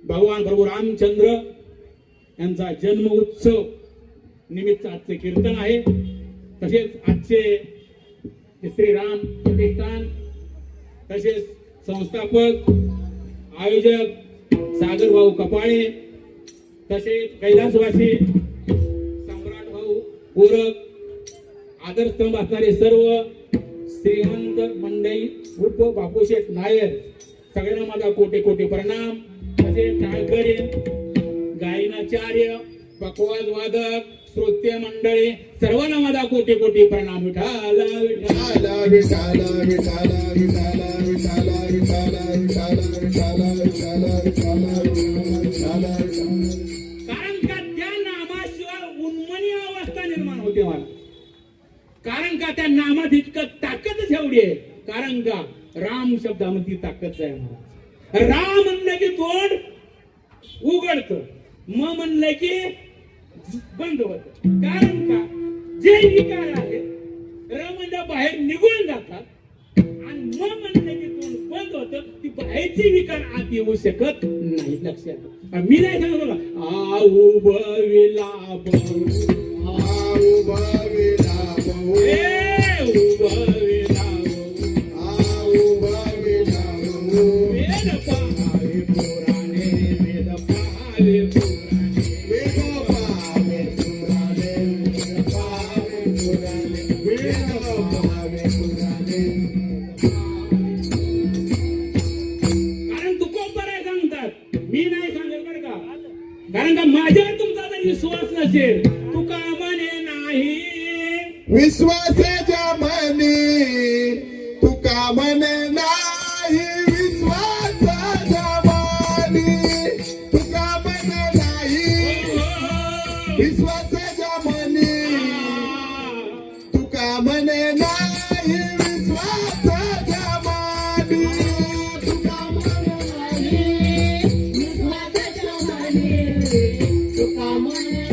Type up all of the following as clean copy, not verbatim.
भगवान प्रभू रामचंद्र यांचा जन्म उत्सव निमित्त आजचे कीर्तन आहे। तसेच आजचे श्रीराम प्रतिष्ठान तसेच संस्थापक आयोजक सागर भाऊ कपाळे तसेच कैलासवासी सम्राट भाऊ पूरक आदरस्तंभ असणारे सर्व श्रीमंत मंडळी उर्फ बापूशेठ नायर सगळ्यांना माझा कोटी कोटी प्रणाम। तसेच टाळकरी गायनाचार्य पकवाज वादक श्रोते मंडळी सर्वांना माझा कोटी कोटी प्रणाम। विठाला विठाला विठाला विठाला विठाला विठाला विठाला विठाला विठाला विठाला विठाला। कारण का त्या नामाशिवाय उन्मनी अवस्था निर्माण होते मला। कारण का त्या नामात इतकं ताकदच एवढी आहे। कारण का राम शब्दामध्ये ताकद आहे मला। राम म्हणलं की तोंड उघडत, म म्हणलं की बंद होत। कारण का जे विकार आहेत र म्हणजे बाहेर निघून जातात आणि म म्हणलं की तोंड बंद होत, ती बाहेरची विकार आत येऊ शकत नाही। लक्षात मी नाही सांगत बघा आऊ बविला आऊ बविला कारण का माझ्यावर तुमचा जर विश्वास नसेल तुका म्हणे नाही विश्वासाच्या म्हणे तुका म्हणे नाही विश्वासाच्या म्हणे तुका म्हणे नाही विश्वासाच्या म्हणे तुका म्हणे नाही विश्वासाच्या म्हणे तुका म्हणे नाही विश्वासाच्या म्हणे तुका म्हणे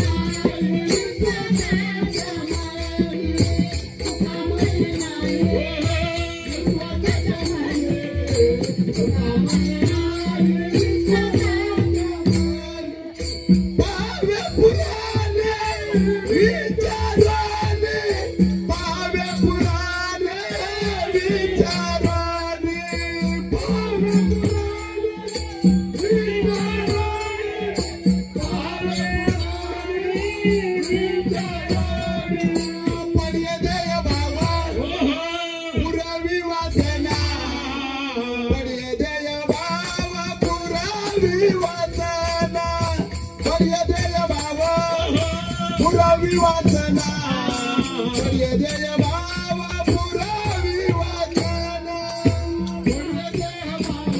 वाचना जय जय बाबा पुरावी वाचना जय बाबा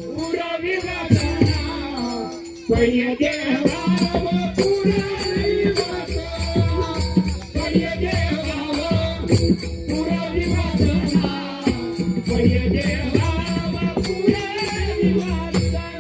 पुरावी वाचना जय जय